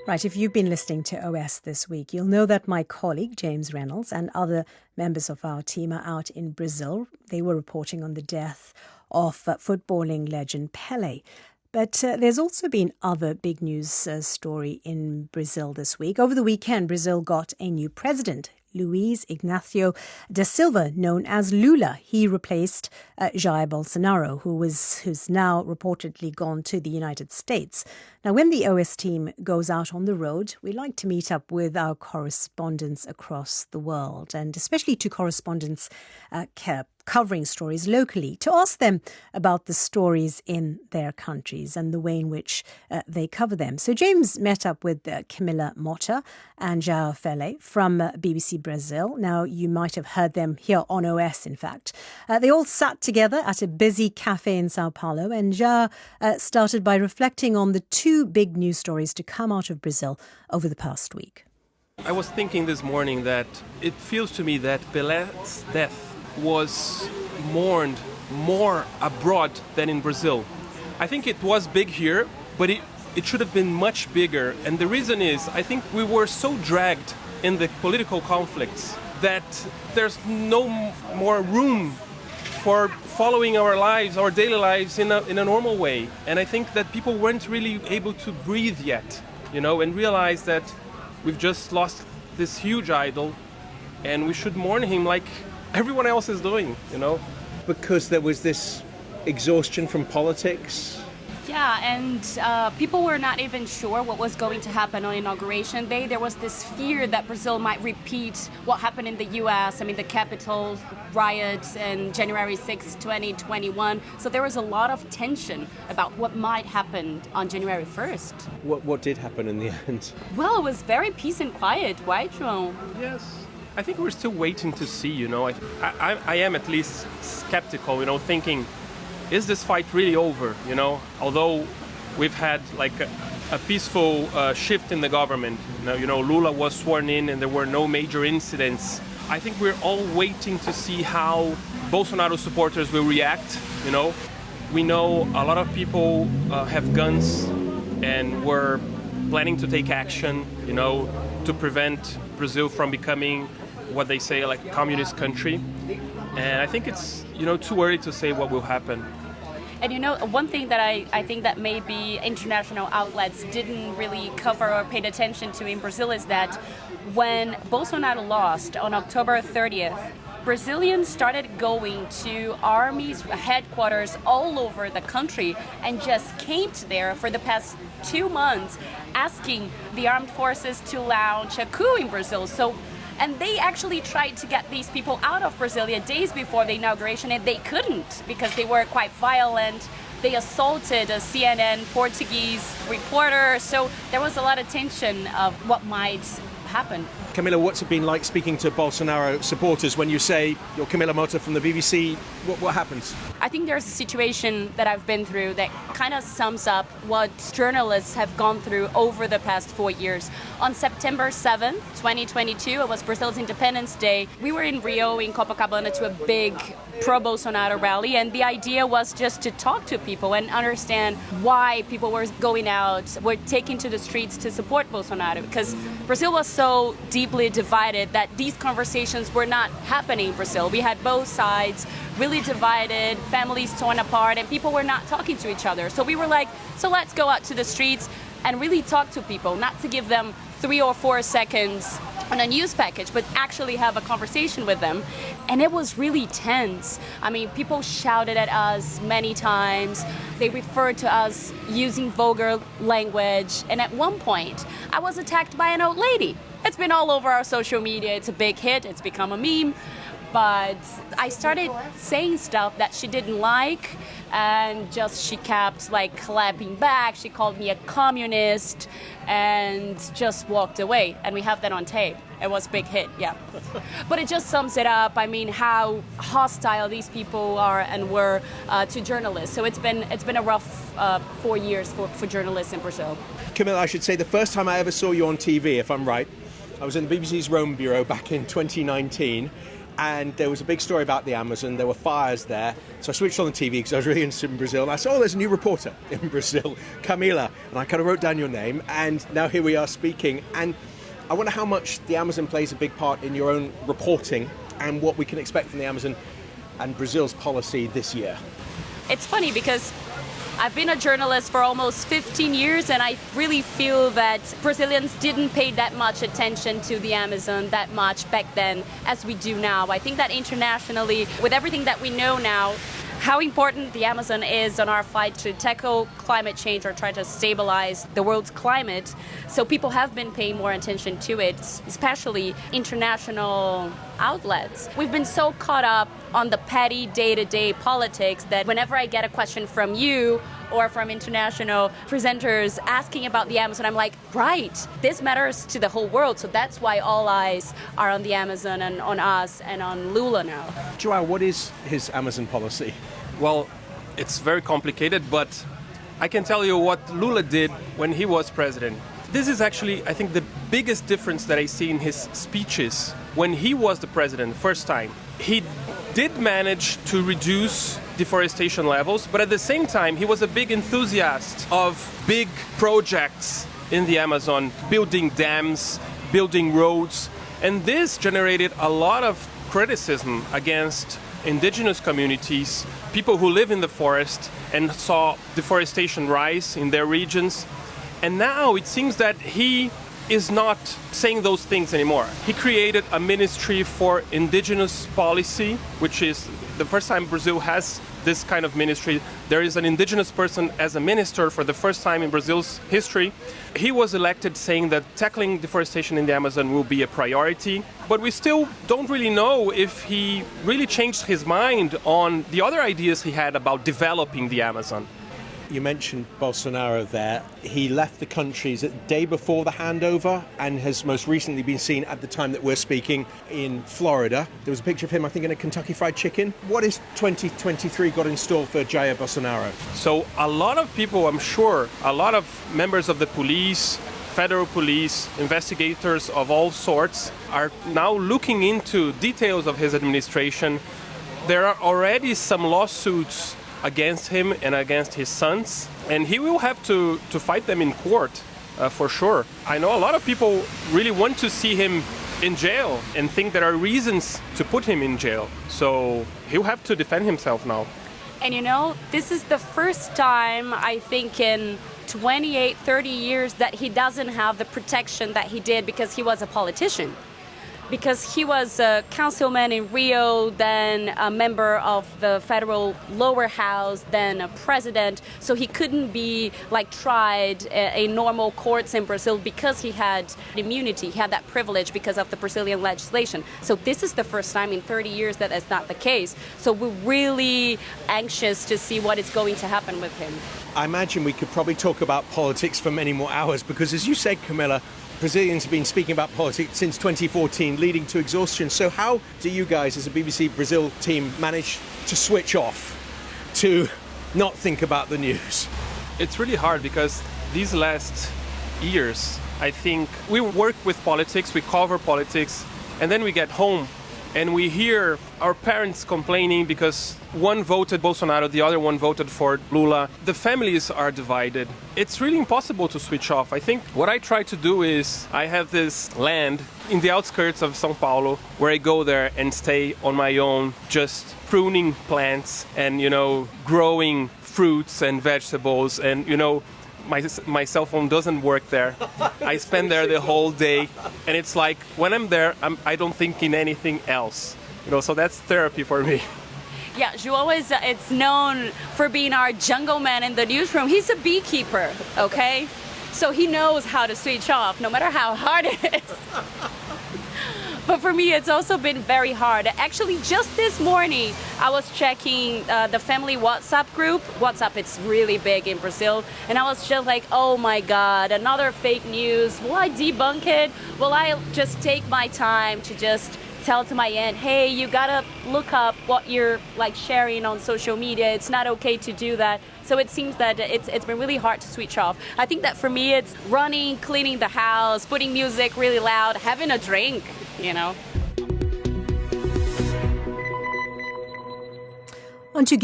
Right, if you've been listening to OS this week, you'll know that my colleague, James Reynolds, and other members of our team are out in Brazil. They were reporting on the death of footballing legend Pelé. But there's also been other big news story in Brazil this week. Over the weekend, Brazil got a new president, Luiz Inácio da Silva, known as Lula. He replaced Jair Bolsonaro, who's now reportedly gone to the United States. Now, when the OS team goes out on the road, we like to meet up with our correspondents across the world, and especially to correspondents covering stories locally, to ask them about the stories in their countries and the way in which they cover them. So James met up with Camila Motta and João Fele from BBC Brazil. Now, you might have heard them here on OS, in fact. They all sat together at a busy cafe in Sao Paulo, and João started by reflecting on the two big news stories to come out of Brazil over the past week. I was thinking this morning that it feels to me that Pelé's death was mourned more abroad than in Brazil. I think it was big here, but it should have been much bigger. And the reason is, I think we were so dragged in the political conflicts that there's no more room for following our lives, our daily lives in a normal way. And I think that people weren't really able to breathe yet, and realize that we've just lost this huge idol and we should mourn him like everyone else is doing, Because there was this exhaustion from politics. Yeah, and people were not even sure what was going to happen on Inauguration Day. There was this fear that Brazil might repeat what happened in the U.S., the Capitol riots in January 6, 2021. So there was a lot of tension about what might happen on January 1st. What did happen in the end? Well, it was very peace and quiet, right, João? Yes. I think we're still waiting to see, I am at least skeptical, thinking, is this fight really over, Although we've had a peaceful shift in the government. Lula was sworn in and there were no major incidents. I think we're all waiting to see how Bolsonaro supporters will react, We know a lot of people have guns and were planning to take action, to prevent Brazil from becoming what they say like a communist country. And I think it's, too early to say what will happen. And one thing that I think that maybe international outlets didn't really cover or paid attention to in Brazil is that when Bolsonaro lost on October 30th, Brazilians started going to army's headquarters all over the country and just camped there for the past 2 months, asking the armed forces to launch a coup in Brazil. And they actually tried to get these people out of Brasilia days before the inauguration, and they couldn't because they were quite violent. They assaulted a CNN Portuguese reporter, so there was a lot of tension of what might happen. Camila, what's it been like speaking to Bolsonaro supporters when you say you're Camila Motta from the BBC? What happens? I think there's a situation that I've been through that kind of sums up what journalists have gone through over the past 4 years. On September 7th, 2022, it was Brazil's Independence Day. We were in Rio, in Copacabana, to a big pro-Bolsonaro rally, and the idea was just to talk to people and understand why people were going out, were taking to the streets to support Bolsonaro, because Brazil was so deeply divided that these conversations were not happening in Brazil. We had both sides really divided, families torn apart, and people were not talking to each other. So we were like, so let's go out to the streets and really talk to people, not to give them 3 or 4 seconds on a news package, but actually have a conversation with them. And it was really tense. People shouted at us many times. They referred to us using vulgar language. And at one point, I was attacked by an old lady. It's been all over our social media. It's a big hit. It's become a meme. But I started saying stuff that she didn't like, and she kept clapping back. She called me a communist and just walked away. And we have that on tape. It was a big hit, yeah. But it just sums it up. How hostile these people are and were to journalists. So it's been a rough 4 years for journalists in Brazil. Camila, I should say the first time I ever saw you on TV, if I'm right, I was in the BBC's Rome Bureau back in 2019. and there was a big story about the Amazon. There were fires there. So I switched on the TV because I was really interested in Brazil. And I saw, oh, there's a new reporter in Brazil, Camila. And I kind of wrote down your name. And now here we are speaking. And I wonder how much the Amazon plays a big part in your own reporting and what we can expect from the Amazon and Brazil's policy this year. It's funny because I've been a journalist for almost 15 years, and I really feel that Brazilians didn't pay that much attention to the Amazon that much back then as we do now. I think that internationally, with everything that we know now, how important the Amazon is on our fight to tackle climate change or try to stabilize the world's climate. So people have been paying more attention to it, especially international outlets. We've been so caught up on the petty day-to-day politics that whenever I get a question from you or from international presenters asking about the Amazon, I'm like, right, this matters to the whole world. So that's why all eyes are on the Amazon and on us and on Lula now. Joao, what is his Amazon policy? Well, it's very complicated, but I can tell you what Lula did when he was president. This is actually, I think, the biggest difference that I see in his speeches. When he was the president, first time, he did manage to reduce deforestation levels, but at the same time, he was a big enthusiast of big projects in the Amazon, building dams, building roads, and this generated a lot of criticism against indigenous communities, people who live in the forest and saw deforestation rise in their regions. And now it seems that he is not saying those things anymore. He created a ministry for indigenous policy, which is the first time Brazil has this kind of ministry. There is an indigenous person as a minister for the first time in Brazil's history. He was elected saying that tackling deforestation in the Amazon will be a priority, but we still don't really know if he really changed his mind on the other ideas he had about developing the Amazon. You mentioned Bolsonaro there. He left the country the day before the handover and has most recently been seen at the time that we're speaking in Florida. There was a picture of him, I think, in a Kentucky Fried Chicken. What is 2023 got in store for Jair Bolsonaro? So a lot of people, I'm sure, a lot of members of the police, federal police, investigators of all sorts are now looking into details of his administration. There are already some lawsuits against him and against his sons, and he will have to fight them in court for sure. I know a lot of people really want to see him in jail and think there are reasons to put him in jail, so he'll have to defend himself now. And you know, this is the first time, I think, in 28, 30 years that he doesn't have the protection that he did because he was a politician. Because he was a councilman in Rio, then a member of the federal lower house, then a president. So he couldn't be tried in normal courts in Brazil because he had immunity. He had that privilege because of the Brazilian legislation. So this is the first time in 30 years that that's not the case. So we're really anxious to see what is going to happen with him. I imagine we could probably talk about politics for many more hours because, as you said, Camilla, Brazilians have been speaking about politics since 2014, leading to exhaustion. So how do you guys, as a BBC Brazil team, manage to switch off, to not think about the news? It's really hard because these last years, I think we work with politics, we cover politics, and then we get home and we hear our parents complaining because one voted Bolsonaro, the other one voted for Lula. The families are divided. It's really impossible to switch off. I think what I try to do is I have this land in the outskirts of São Paulo where I go there and stay on my own, just pruning plants and, growing fruits and vegetables and, my cell phone doesn't work there. I spend there the whole day, and it's like when I'm there, I don't think in anything else. So that's therapy for me. Yeah, João it's known for being our jungle man in the newsroom. He's a beekeeper, okay? So he knows how to switch off, no matter how hard it is. But for me, it's also been very hard. Actually, just this morning, I was checking the family WhatsApp group. WhatsApp, it's really big in Brazil. And I was just like, oh my God, another fake news. Will I debunk it? Will I just take my time to just tell to my aunt, hey, you gotta look up what you're sharing on social media. It's not okay to do that. So it seems that it's been really hard to switch off. I think that for me, it's running, cleaning the house, putting music really loud, having a drink, On to